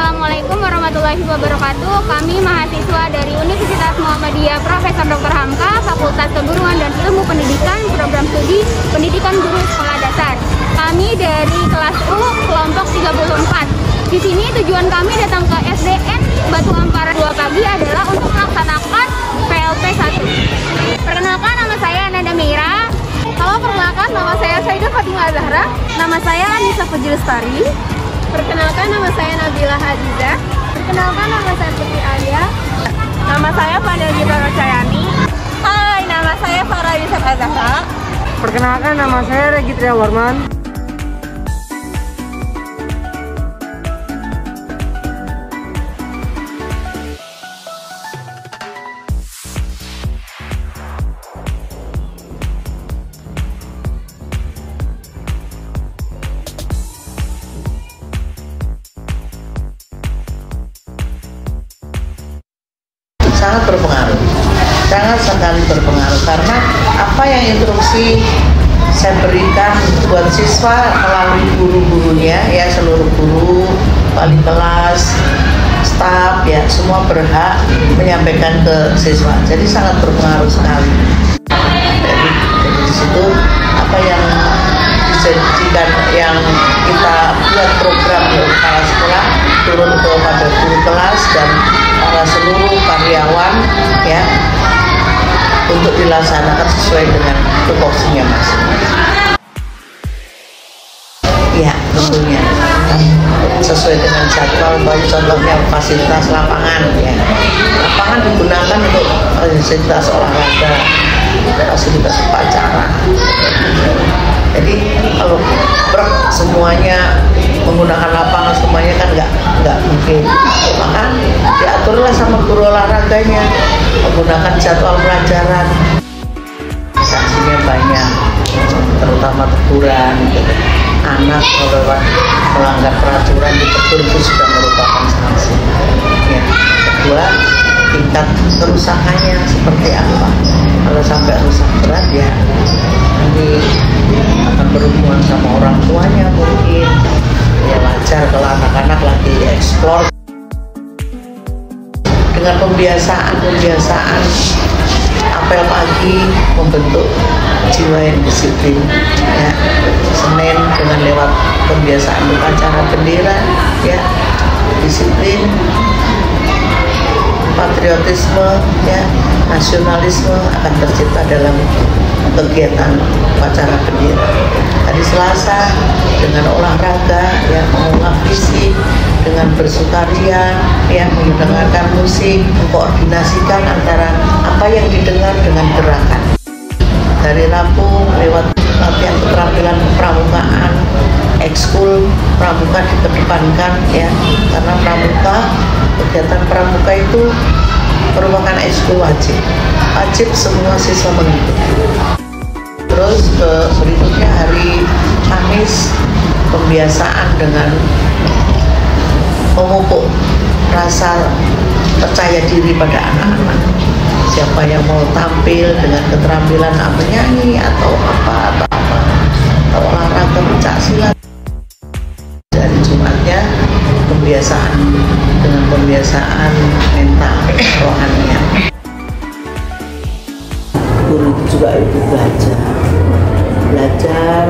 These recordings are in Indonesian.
Assalamualaikum warahmatullahi wabarakatuh. Kami mahasiswa dari Universitas Muhammadiyah Profesor Dr. Hamka, Fakultas Keguruan dan Ilmu Pendidikan, Program Studi Pendidikan Guru Sekolah Dasar. Kami dari kelas U, kelompok 34. Di sini tujuan kami datang ke SDN Batu Ampara 2 pagi adalah untuk melaksanakan PLP 1. Perkenalkan, nama saya Nanda Meira. Halo, perkenalkan, nama saya Saidah Fatimah Zahra. Nama saya Anissa Puji Lestari. Perkenalkan, nama saya Nabila Hadizah. Perkenalkan, nama saya Putri Alia. Nama saya Fadil Gita Rosyani. Hai, nama saya Farah Yusuf Azahra. Perkenalkan, nama saya Regitria Warman. Sangat berpengaruh, sangat sekali berpengaruh, karena apa yang instruksi saya berikan buat siswa melalui guru-gurunya, ya, seluruh guru, wali kelas, staf, ya, semua berhak menyampaikan ke siswa. Jadi sangat berpengaruh sekali. Jadi di situ apa yang dijadikan, yang kita buat program di kepala sekolah turun kepada guru kelas dan para seluruh karyawan, ya, untuk dilaksanakan sesuai dengan tupoksinya masing-masing. Ya, tentunya sesuai dengan jadwal. Contohnya fasilitas lapangan, ya, lapangan digunakan untuk fasilitas olahraga, fasilitas upacara. Jadi kalau semuanya menggunakan lapangan semuanya kan nggak mungkin, maka diaturlah sama guru olahraganya menggunakan jadwal pelajaran. Sanksinya banyak, terutama teguran, gitu. Anak kalau melanggar peraturan ditegur itu sudah merupakan sanksi, ya. Kedua, tingkat kerusakannya seperti apa. Kalau sampai rusak berat, ya nanti akan berhubungan sama orang tuanya mungkin. Ya wajar kalau anak-anak lagi eksplor. Dengan pembiasaan apel pagi membentuk jiwa yang disiplin, ya. Senin dengan lewat pembiasaan upacara bendera, ya, disiplin, patriotisme, ya, nasionalisme akan tercipta dalam kegiatan upacara bendera. Hari Selasa dengan olahraga, ya, mengolah fisik, dengan bersukaria, ya, mendengarkan musik, mengkoordinasikan antara apa yang didengar dengan gerakan. Hari Rabu lewat latihan keterampilan kepramukaan, ekskul pramuka dikedepankan, ya, karena kegiatan pramuka itu merupakan ekskul wajib semua siswa mengikuti. Terus berikutnya hari Kamis pembiasaan dengan memupuk rasa percaya diri pada anak-anak. Siapa yang mau tampil dengan keterampilan menyanyi atau olahraga pencak silat. Dari Jumatnya pembiasaan dengan pembiasaan mental rohaninya. Guru juga itu belajar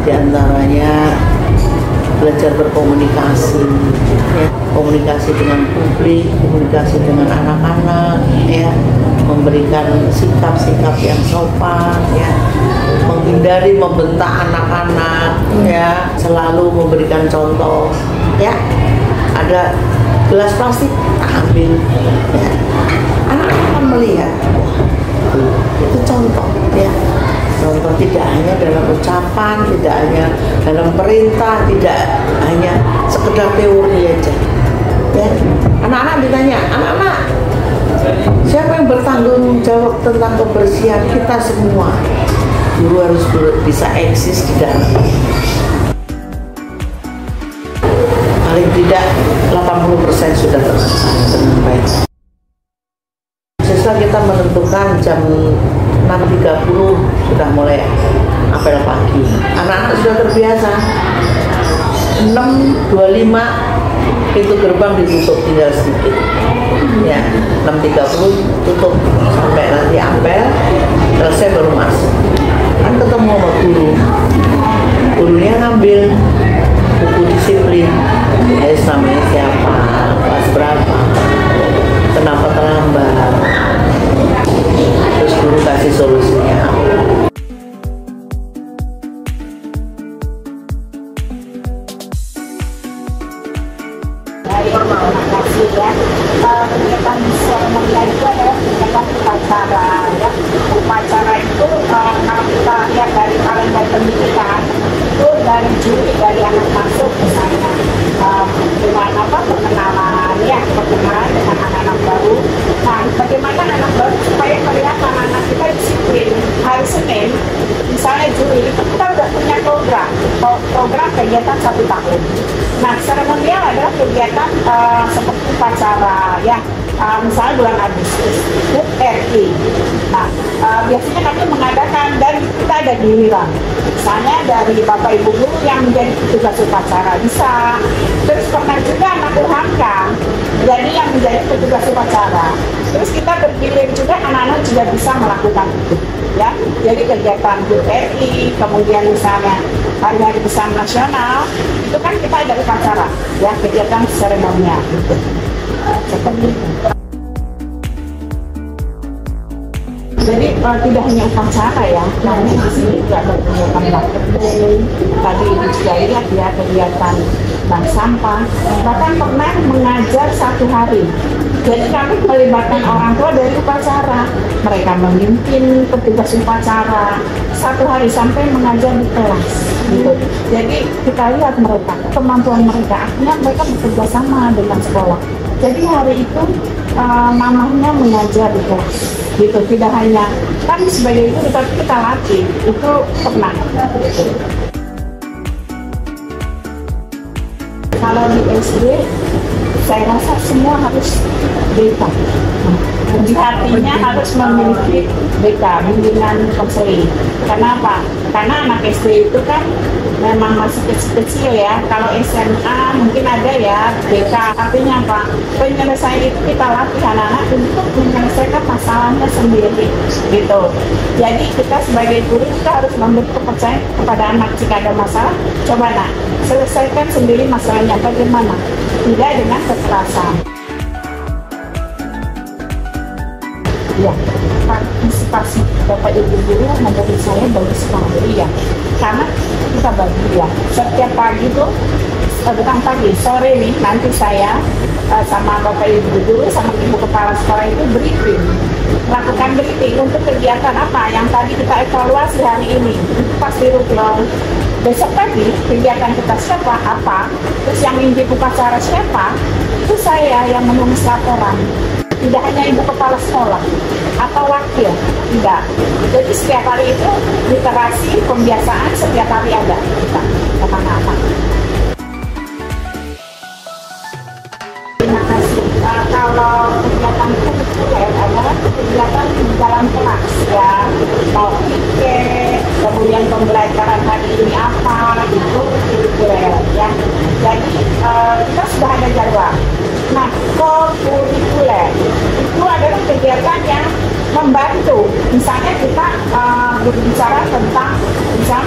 diantaranya belajar berkomunikasi, ya, komunikasi dengan publik, komunikasi dengan anak-anak, ya, memberikan sikap-sikap yang sopan, ya, menghindari membentak anak-anak, ya, selalu memberikan contoh, ya. Ada gelas plastik, ambil, ya. Anak-anak akan melihat, itu contoh, ya. Contoh tidak hanya dalam ucapan, tidak hanya dalam perintah, tidak hanya sekedar teori aja. Ya, anak-anak ditanya, anak-anak, siapa yang bertanggung jawab tentang kebersihan? Kita semua. Guru harus bisa eksis di dalam. Paling tidak 80% sudah terlaksana dengan baik. Setelah kita menentukan jam 6.30 sudah mulai apel pagi. Anak-anak sudah terbiasa. 6.25 pintu gerbang ditutup tinggal sedikit ya, 6.30 tutup sampai nanti apel selesai baru masuk. Kan ketemu sama gurunya ngambil buku disiplin, namanya siapa, kelas berapa, kenapa terlambat, terus guru kasih solusinya. Kegiatan seremonial itu adalah kegiatan upacara ya. Upacara itu kalau kita lihat dari kalender pendidikan itu dari Juli dari anak masuk misalnya dengan perkenalan ya, perkenalan dengan anak-anak baru. Nah, bagaimana anak baru supaya kelihatan anak kita disiplin. Hari Senin misalnya Juli kita udah punya program kegiatan 1 tahun. Nah, seremonial adalah kegiatan seperti upacara ya, misalnya bulan Agustus, HUT RI. Nah, biasanya kami mengadakan dan kita ada giliran. Misalnya dari Bapak Ibu guru yang menjadi petugas upacara bisa. Terus pernah juga anak UHAMKA jadi yang menjadi petugas upacara. Terus kita bergilir juga anak-anak juga bisa melakukan itu. Ya, jadi kegiatan HUT RI, kemudian misalnya hari-hari besar nasional, itu kan kita ada upacara, ya kegiatan seremonial gitu. Seperti itu. Jadi tidak hanya upacara ya, kami di sini juga ada kegiatan marketing. Tadi Ibu juga lihat ya kegiatan bank sampah. Bahkan pernah mengajar 1 hari. Jadi kami melibatkan orang tua dari upacara. Mereka memimpin petugas upacara 1 hari sampai mengajar di kelas. Gitu. Jadi kita lihat mereka, kemampuan mereka, akhirnya mereka bekerja sama dengan sekolah. Jadi hari itu mamahnya mengajar di kelas. Gitu, tidak hanya kami sebagai guru tapi kita latih, itu pernah. Gitu. Kalau di SD, saya rasa semua harus BK. Di hatinya harus memiliki BK, bimbingan konseling. Kenapa? Karena anak SD itu kan memang masih kecil-kecil ya. Kalau SMA mungkin ada ya BK. Artinya apa? Penyelesaian itu kita latih anak-anak untuk menyelesaikan masalahnya sendiri. Gitu. Jadi kita sebagai guru kita harus memberi kepercayaan kepada anak. Jika ada masalah, coba nak selesaikan sendiri masalahnya. Bagaimana? Tidak dengan kekerasan. Ya, partisipasi Bapak Ibu guru menurut saya bagus sekali ya, karena kita bagi ya. Setiap pagi tuh, bukan pagi, sore nih nanti saya sama Bapak Ibu guru sama Ibu Kepala Sekolah itu briefing, lakukan briefing untuk kegiatan apa yang tadi kita evaluasi hari ini. Pas di Ruklong, besok pagi kegiatan kita siapa apa, terus yang mimpin upacara siapa, itu saya yang menulis laporan. Tidak hanya Ibu Kepala Sekolah atau wakil, tidak. Jadi setiap hari itu literasi, pembiasaan setiap hari ada kita anak-anak. Terima kasih. Kalau kegiatan kurikuler adalah kegiatan di dalam kelas ya, mau pikir, kemudian pembelajaran hari ini apa, itu kurikuler ya. Jadi kita sudah ada jadwal. Nah, kurikuler itu adalah kegiatan yang membantu. Misalnya kita berbicara tentang misalnya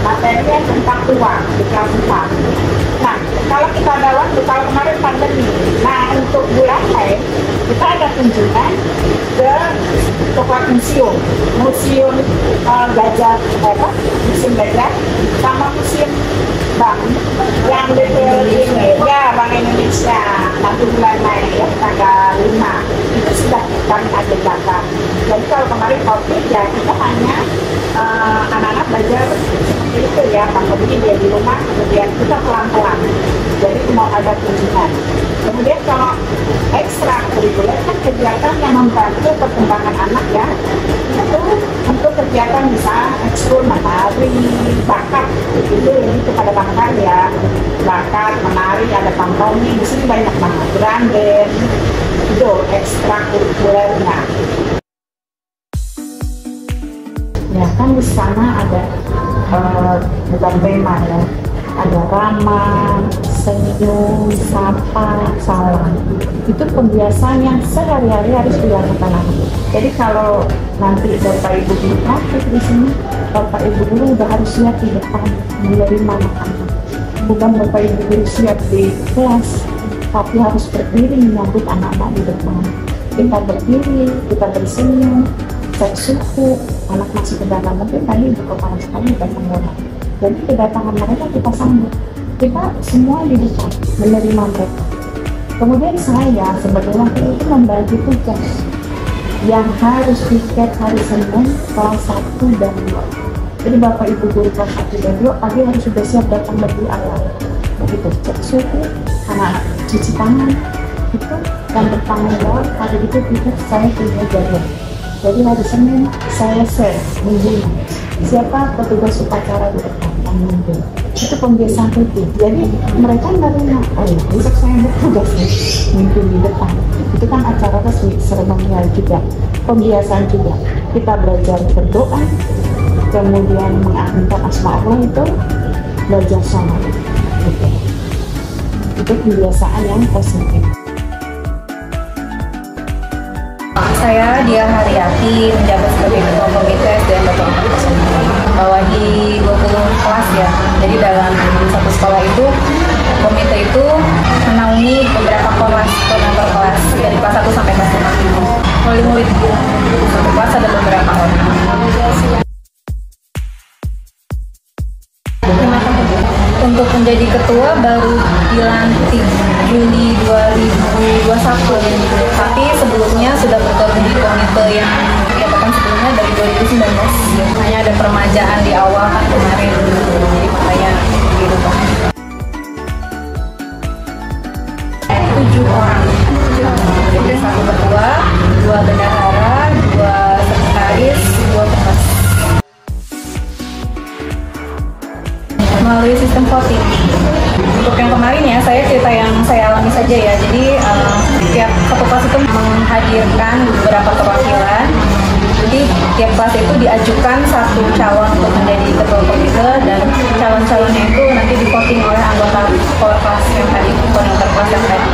materi tentang uang di kelas 4. Nah, kalau kita ada waktu, kalau kemarin pandemi, nah untuk bulan Mei kita ada kunjungan ke tempat museum gajah, museum gajah sama museum Bank yang detail ini ya, Bank Indonesia. Nanti bulan Mei ya, tanggal 5 itu sudah kami agendakan. Jadi kalau kemarin COVID ya kita hanya anak-anak belajar seperti itu ya, pandemi dia di rumah, kemudian kita pelan-pelan. Jadi mau ada kunjungan. Kemudian kalau ekstra kurikuler kan kegiatan yang membantu perkembangan anak ya, itu untuk kegiatan misalnya ekskul menari, bakat itu lebih kepada bakat ya, bakat menari, ada pantomim, di sini banyak banget, drum band, itu ekstra kurikulernya. Ya kan di sana ada bukan tema ya, ada ramah, senyum, sapa, salam. Itu kebiasaan yang sehari-hari harus dilakukan anak. Jadi kalau nanti Bapak Ibu guru praktik di sini, Bapak Ibu guru udah harus siap di depan menerima anak-anak. Bukan Bapak Ibu guru siap di kelas, tapi harus berdiri menyambut anak-anak di depan. Kita berdiri, kita bersenyum, cek suhu, anak masuk ke dalam, mungkin tadi ibu kepala sekali datang orang. Jadi kedatangan mereka kita sambut, kita semua di depan menerima mereka. Kemudian saya sebagai wakil itu membagi tugas yang harus tiket hari Senin kelas 1 dan 2. Jadi Bapak Ibu guru kelas 1 dan 2 pagi harus sudah siap datang lebih awal. Begitu, cek suhu, anak-anak cuci tangan, itu dan bertanggung jawab. Hari itu tiket saya punya jadwal. Jadi hari Senin saya share minggunya siapa petugas upacara di depan yang memimpin. Itu pembiasaan rutin. Jadi mereka menerima, oh ya besok saya bertugas nih memimpin di depan. Itu kan acara resmi, seremonial juga, pembiasaan juga. Kita belajar berdoa, kemudian mengagungkan asma Allah, itu belajar sholat. Gitu. Itu pembiasaan yang positif. Saya Dia Haryati, menjabat sebagai Ketua Komite SDM Batu Ampar bawahi 20 kelas ya. Jadi dalam satu sekolah itu, komite itu menaungi beberapa kelas, koordinator kelas dari kelas 1 sampai kelas 5. Murid-murid satu kelas ada beberapa orang. Untuk menjadi ketua baru dilantik Juli 2021, tapi sebelumnya sudah bergabung di komite yang dikatakan sebelumnya dari 2019. Hanya ada peremajaan di awal kan kemarin, jadi makanya dirubah. 7 orang, jadi 1 ketua, 2 bendahara, 2 sekretaris, 2 pengurus. Melalui sistem voting. Untuk yang kemarin ya, saya cerita yang saya alami saja ya. Jadi tiap satu kelas itu menghadirkan beberapa perwakilan. Jadi tiap kelas itu diajukan 1 calon untuk menjadi ketua komite, dan calon-calonnya itu nanti di voting oleh anggota kelas yang tadi, koordinator kelas yang tadi.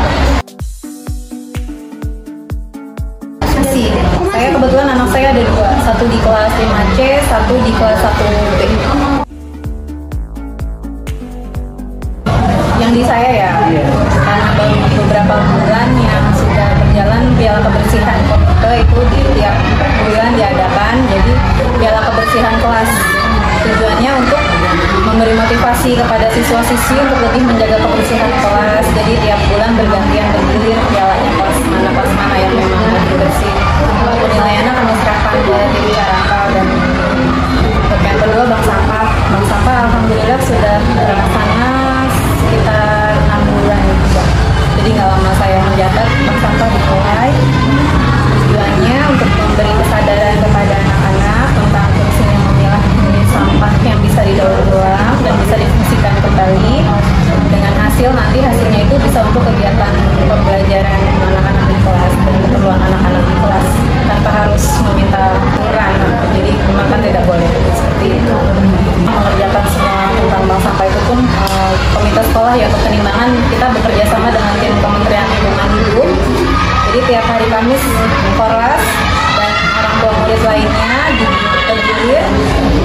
Saya kebetulan anak saya ada 2, 1 di kelas 5C, 1 di kelas 1B. Yang di saya ya, karena baru beberapa bulan yang sudah berjalan piala kebersihan komite itu di tiap bulan diadakan. Jadi piala kebersihan kelas tujuannya untuk memberi motivasi kepada siswa-siswi untuk lebih menjaga kebersihan kelas. Jadi tiap bulan bergantian bergilir pialanya kelas mana yang memang lebih bersih. Penilaiannya kami serahkan ke tim Caraka. Dan untuk yang kedua bank sampah alhamdulillah sudah terlaksana sekitar 6 bulan juga. Jadi nggak lama saya menjabat, bank sampah dimulai. Tujuannya untuk memberi kesadaran kepada anak-anak tentang fungsinya memilah sampah yang bisa didaur ulang dan bisa difungsikan kembali. Dengan hasilnya itu bisa untuk kegiatan pembelajaran anak-anak di kelas dan keperluan anak-anak di kelas tanpa harus meminta iuran. Jadi makan tidak boleh seperti itu. Mengerjakan semua tentang bank sampah itu pun komite sekolah ya, untuk penimbangan kita bekerja sama dengan tim Kementerian Lingkungan Hidup. Jadi tiap hari Kamis Korlas dan orang tua murid lainnya bergilir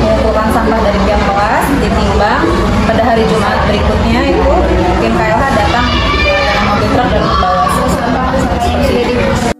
mengumpulkan sampah dari tiap kelas, ditimbang. Pada hari Jumat berikutnya itu tim KLH datang dengan mobil truk dan membawa sampah.